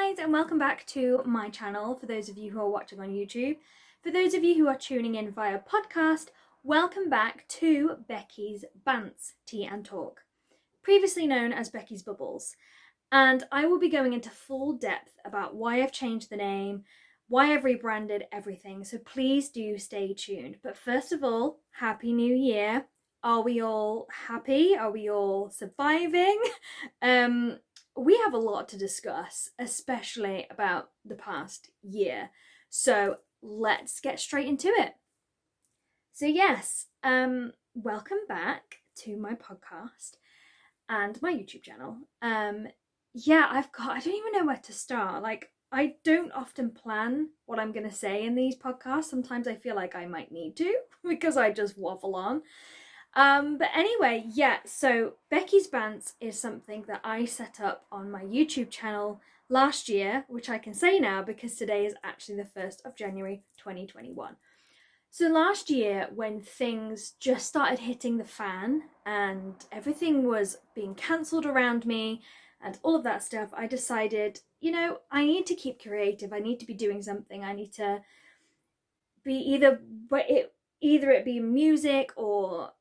guys, and welcome back to my channel. For those of you who are watching on YouTube, for those of you who are tuning in via podcast, welcome back to Becky's Bants Tea and Talk, previously known as Becky's Bubbles. And I will be going into full depth about why I've changed the name, why I've rebranded everything, so please do stay tuned. But first of all, Happy New Year. Are we all happy? Are we all surviving? We have a lot to discuss, especially about the past year. So let's get straight into it. So yes, welcome back to my podcast and my YouTube channel. I don't even know where to start. I don't often plan what I'm going to say in these podcasts. Sometimes I feel like I might need to because I just waffle on. But anyway, so Becky's Bants is something that I set up on my YouTube channel last year, which I can say now because today is actually the 1st of January 2021. So last year, when things just started hitting the fan and everything was being cancelled around me and all of that stuff, I decided, I need to keep creative. I need to be doing something. I need to be either it be music or,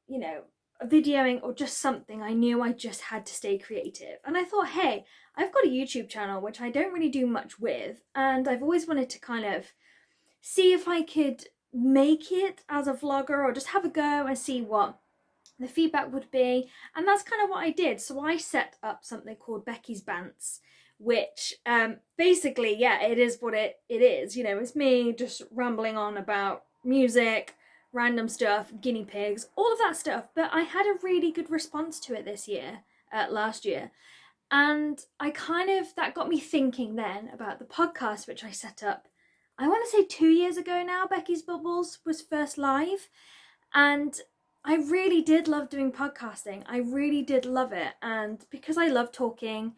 videoing or just something. I knew I just had to stay creative. And I thought, hey, I've got a YouTube channel, which I don't really do much with. And I've always wanted to kind of see if I could make it as a vlogger or just have a go and see what the feedback would be. And that's kind of what I did. So I set up something called Becky's Bants, which basically, it is what it is. It's me just rambling on about music, random stuff, guinea pigs, all of that stuff. But I had a really good response to it last year. And that got me thinking then about the podcast, which I set up, I want to say 2 years ago now. Becky's Bubbles was first live. And I really did love doing podcasting. I really did love it. And because I love talking,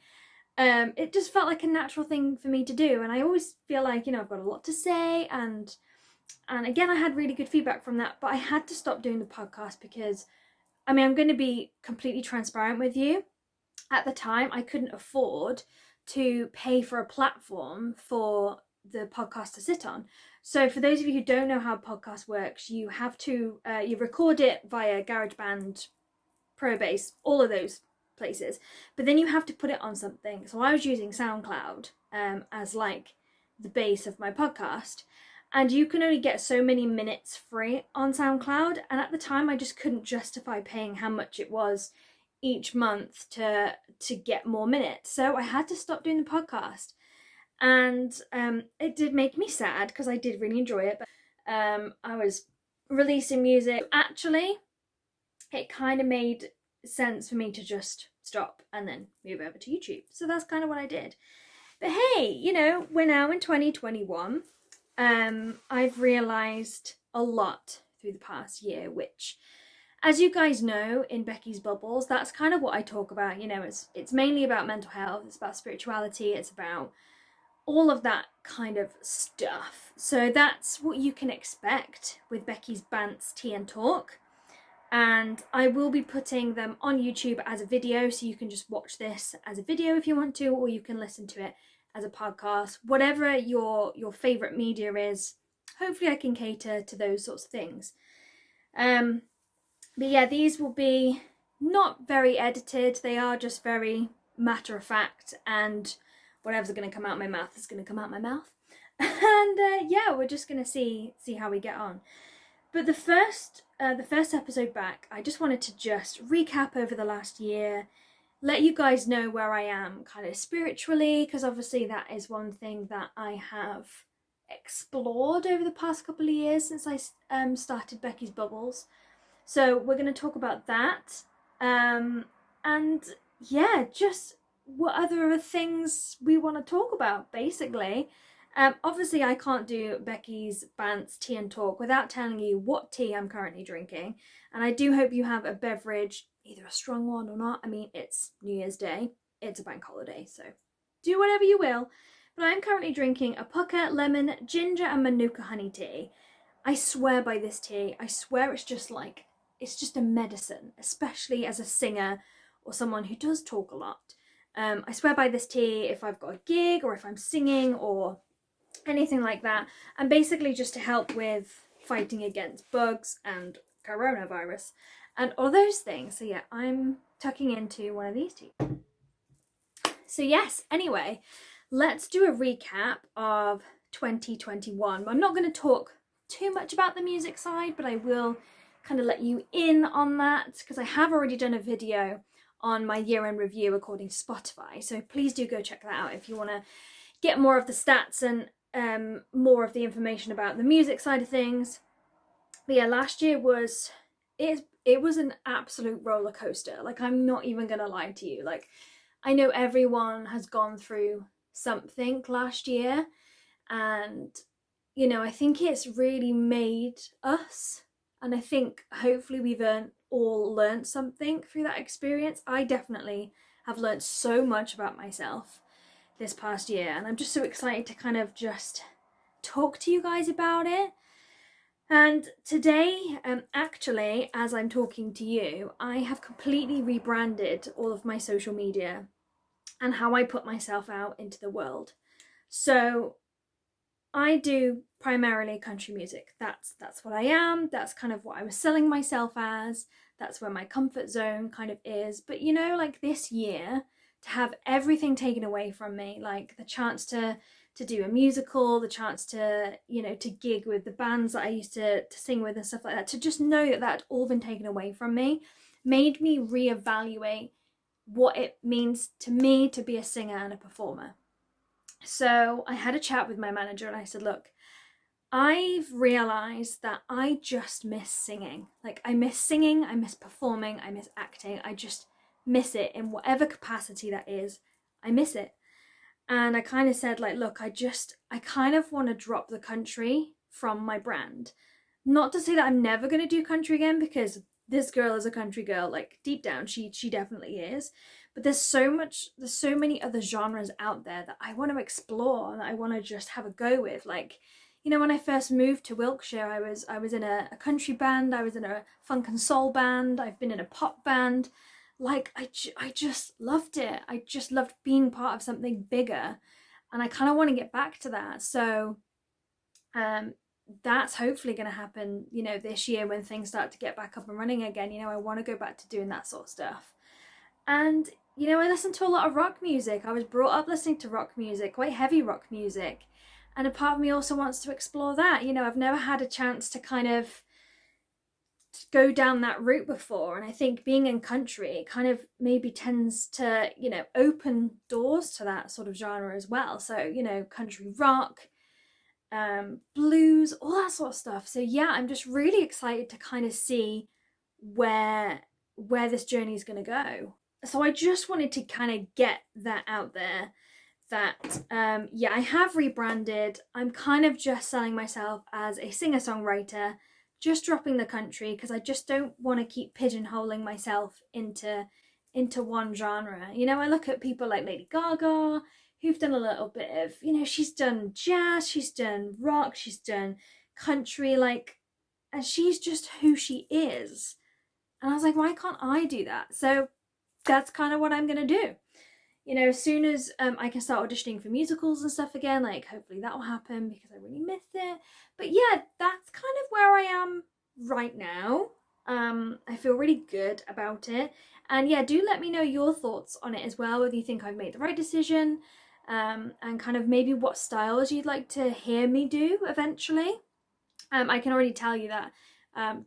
it just felt like a natural thing for me to do. And I always feel like, I've got a lot to say. And again, I had really good feedback from that. But I had to stop doing the podcast because, I'm going to be completely transparent with you. At the time, I couldn't afford to pay for a platform for the podcast to sit on. So for those of you who don't know how a podcast works, you have to, you record it via GarageBand, Probase, all of those places. But then you have to put it on something. So I was using SoundCloud as like the base of my podcast. And you can only get so many minutes free on SoundCloud. And at the time, I just couldn't justify paying how much it was each month to get more minutes. So I had to stop doing the podcast. And it did make me sad because I did really enjoy it. But I was releasing music. Actually, it kind of made sense for me to just stop and then move over to YouTube. So that's kind of what I did. But hey, we're now in 2021. I've realised a lot through the past year, which, as you guys know, in Becky's Bubbles, that's kind of what I talk about. It's mainly about mental health, it's about spirituality, it's about all of that kind of stuff. So that's what you can expect with Becky's Bants Tea and Talk. And I will be putting them on YouTube as a video, so you can just watch this as a video if you want to, or you can listen to it as a podcast. Whatever your favourite media is, hopefully I can cater to those sorts of things. But these will be not very edited. They are just very matter of fact, and whatever's going to come out my mouth is going to come out my mouth. And we're just going to see how we get on. But the first episode back, I just wanted to just recap over the last year, let you guys know where I am kind of spiritually, because obviously that is one thing that I have explored over the past couple of years since I started Becky's Bubbles. So we're going to talk about that. Just what other things we want to talk about, basically. Obviously, I can't do Becky's Bants Tea and Talk without telling you what tea I'm currently drinking. And I do hope you have a beverage, either a strong one or not. It's New Year's Day. It's a bank holiday, so do whatever you will. But I'm currently drinking a pucker, lemon, ginger and manuka honey tea. I swear by this tea. I swear it's just a medicine, especially as a singer or someone who does talk a lot. I swear by this tea if I've got a gig or if I'm singing or anything like that, and basically just to help with fighting against bugs and coronavirus and all those things. So yeah, I'm tucking into one of these tea. So yes, anyway, let's do a recap of 2021. I'm not going to talk too much about the music side, but I will kind of let you in on that because I have already done a video on my year-end review according to Spotify. So please do go check that out if you want to get more of the stats and more of the information about the music side of things. But yeah, last year was it was an absolute roller coaster. Like, I'm not even gonna lie to you. Like, I know everyone has gone through something last year, and you know, I think it's really made us, and I think hopefully we've all learned something through that experience. I definitely have learned so much about myself this past year, and I'm just so excited to kind of just talk to you guys about it. And today, actually, as I'm talking to you, I have completely rebranded all of my social media and how I put myself out into the world. So I do primarily country music. That's what I am. That's kind of what I was selling myself as. That's where my comfort zone kind of is. But you know, like this year, to have everything taken away from me, like the chance to do a musical, the chance to, you know, to gig with the bands that I used to sing with and stuff like that, to just know that had all been taken away from me, made me reevaluate what it means to me to be a singer and a performer. So I had a chat with my manager and I said, look, I've realised that I just miss singing. Like, I miss singing, I miss performing, I miss acting. I just miss it in whatever capacity that is. I miss it. And I kind of said, like, look, I kind of want to drop the country from my brand. Not to say that I'm never going to do country again, because this girl is a country girl. Like, deep down, she definitely is. But there's so many other genres out there that I want to explore and I want to just have a go with. Like, you know, when I first moved to Wiltshire, I was in a country band, I was in a funk and soul band, I've been in a pop band. Like, I just loved it. I just loved being part of something bigger, and I kind of want to get back to that. So that's hopefully going to happen, you know, this year when things start to get back up and running again. You know, I want to go back to doing that sort of stuff. And you know, I listen to a lot of rock music. I was brought up listening to rock music, quite heavy rock music, and a part of me also wants to explore that. You know, I've never had a chance to kind of go down that route before, and I think being in country kind of maybe tends to, you know, open doors to that sort of genre as well. So, you know, country rock, blues, all that sort of stuff. So yeah, I'm just really excited to kind of see where this journey is going to go. So I just wanted to kind of get that out there, that yeah, I have rebranded. I'm kind of just selling myself as a singer-songwriter, just dropping the country because I just don't want to keep pigeonholing myself into one genre. You know, I look at people like Lady Gaga, who've done a little bit of, you know, she's done jazz, she's done rock, she's done country, like, and she's just who she is. And I was like, why can't I do that? So that's kind of what I'm gonna do. You know, as soon as I can start auditioning for musicals and stuff again, like, hopefully that will happen because I really missed it. But yeah, that's kind of where I am right now. I feel really good about it. And yeah, do let me know your thoughts on it as well, whether you think I've made the right decision, and kind of maybe what styles you'd like to hear me do eventually. I can already tell you that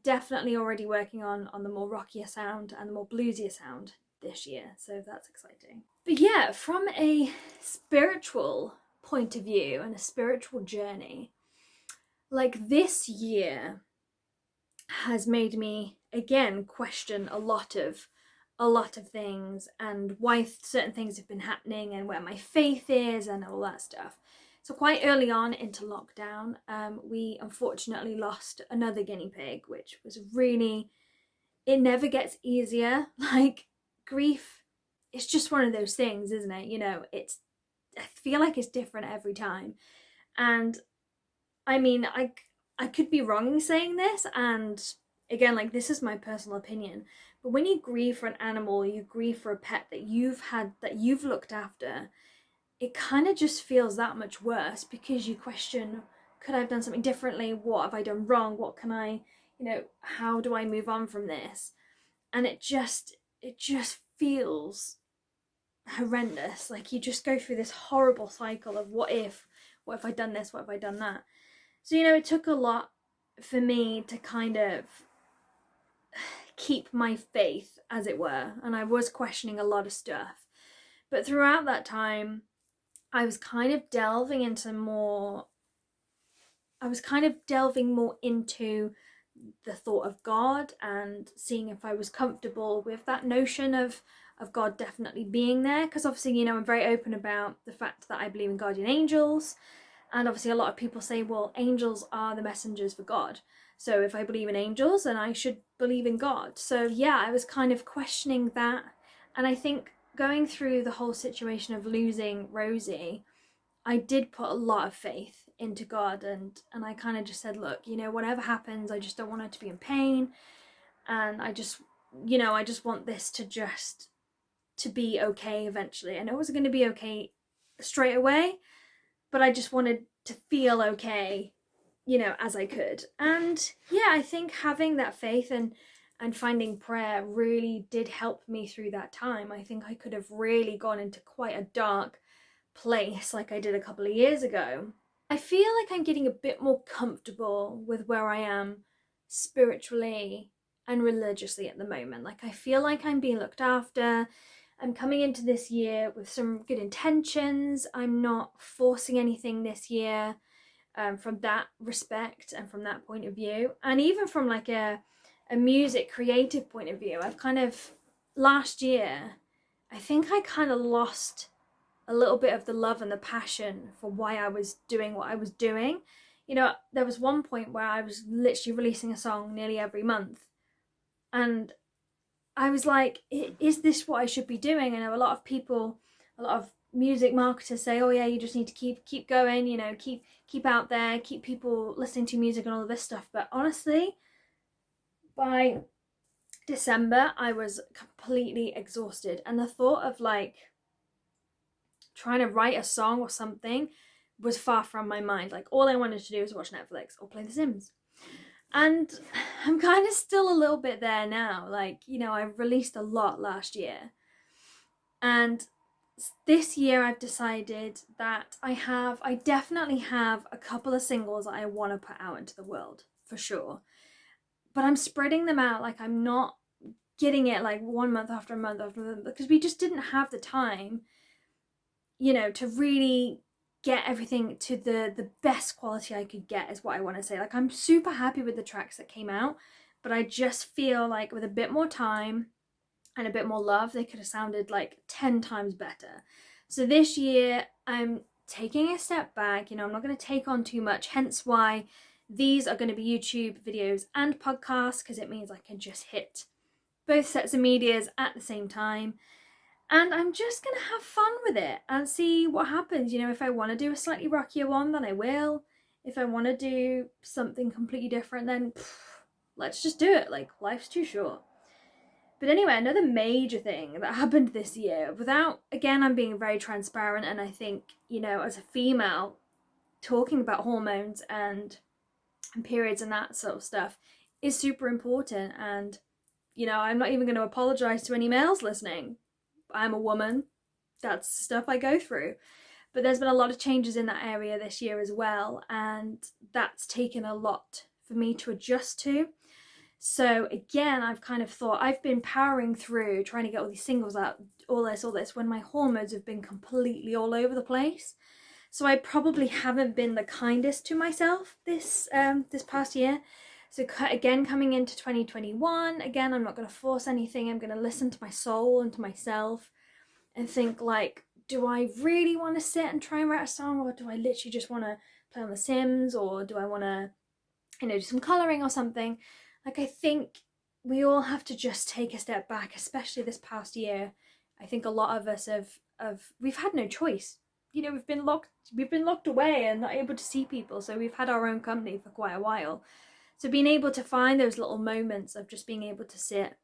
definitely already working on the more rockier sound and the more bluesier sound this year, so that's exciting. But yeah, from a spiritual point of view and a spiritual journey, like, this year has made me again question a lot of things and why certain things have been happening and where my faith is and all that stuff. So quite early on into lockdown, we unfortunately lost another guinea pig, which was really, it never gets easier. Like, grief, it's just one of those things, isn't it? You know, I feel like it's different every time. And I mean, I could be wrong in saying this, and again, like, this is my personal opinion, But when you grieve for an animal, you grieve for a pet that you've had, that you've looked after, it kind of just feels that much worse, because you question, could I have done something differently? What have I done wrong? What can I, how do I move on from this? And it just feels horrendous. Like, you just go through this horrible cycle of what if I'd done this, what if I'd done that. So, it took a lot for me to kind of keep my faith, as it were, and I was questioning a lot of stuff. But throughout that time, I was kind of delving more into the thought of God, and seeing if I was comfortable with that notion of God definitely being there. Because obviously, I'm very open about the fact that I believe in guardian angels, and obviously a lot of people say, well, angels are the messengers for God, so if I believe in angels, then I should believe in God. So yeah, I was kind of questioning that. And I think going through the whole situation of losing Rosie, I did put a lot of faith into God, and I kind of just said, look, whatever happens, I just don't want her to be in pain, and I just want this to be okay eventually. I know it wasn't going to be okay straight away, but I just wanted to feel okay, as I could. And yeah, I think having that faith and finding prayer really did help me through that time. I think I could have really gone into quite a dark place like I did a couple of years ago. I feel like I'm getting a bit more comfortable with where I am spiritually and religiously at the moment. Like, I feel like I'm being looked after. I'm coming into this year with some good intentions. I'm not forcing anything this year, from that respect and from that point of view. And even from like a music creative point of view, I've kind of, last year, I think I kind of lost a little bit of the love and the passion for why I was doing what I was doing. There was one point where I was literally releasing a song nearly every month, and I was like, is this what I should be doing? I know a lot of music marketers say, oh yeah, you just need to keep going, keep out there, keep people listening to music and all of this stuff. But honestly, by December, I was completely exhausted, and the thought of like trying to write a song or something was far from my mind. Like, all I wanted to do was watch Netflix or play The Sims. And I'm kind of still a little bit there now. Like, I released a lot last year, and this year I've decided that I definitely have a couple of singles that I want to put out into the world, for sure. But I'm spreading them out. Like, I'm not getting it like 1 month after a month after a month, because we just didn't have the time, to really get everything to the best quality I could get, is what I want to say. Like, I'm super happy with the tracks that came out, but I just feel like with a bit more time and a bit more love, they could have sounded like 10 times better. So this year I'm taking a step back. I'm not going to take on too much, hence why these are going to be YouTube videos and podcasts, because it means I can just hit both sets of medias at the same time. And I'm just going to have fun with it and see what happens. If I want to do a slightly rockier one, then I will. If I want to do something completely different, then let's just do it. Like, life's too short. But anyway, another major thing that happened this year, again, I'm being very transparent, and I think, as a female, talking about hormones and periods and that sort of stuff is super important. And, I'm not even going to apologize to any males listening. I'm a woman. That's stuff I go through. But there's been a lot of changes in that area this year as well, and that's taken a lot for me to adjust to. So again, I've kind of thought, I've been powering through trying to get all these singles out, all this, when my hormones have been completely all over the place. So I probably haven't been the kindest to myself this past year. So again, coming into 2021, again, I'm not going to force anything. I'm going to listen to my soul and to myself and think, like, do I really want to sit and try and write a song, or do I literally just want to play on The Sims, or do I want to, do some colouring or something? Like, I think we all have to just take a step back, especially this past year. I think a lot of us we've had no choice. We've been locked away and not able to see people, so we've had our own company for quite a while. So being able to find those little moments of just being able to sit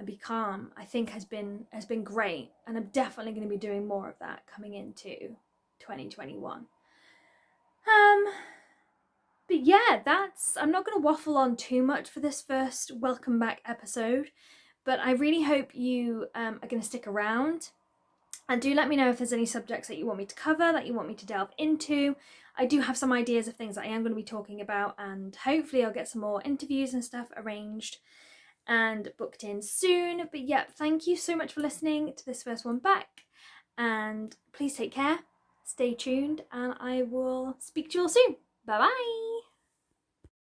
and be calm, I think has been great, and I'm definitely going to be doing more of that coming into 2021. But yeah, I'm not going to waffle on too much for this first welcome back episode, but I really hope you are going to stick around. And do let me know if there's any subjects that you want me to cover, that you want me to delve into. I do have some ideas of things that I am going to be talking about, and hopefully I'll get some more interviews and stuff arranged and booked in soon. But yeah, thank you so much for listening to this first one back, and please take care, stay tuned, and I will speak to you all soon. Bye bye.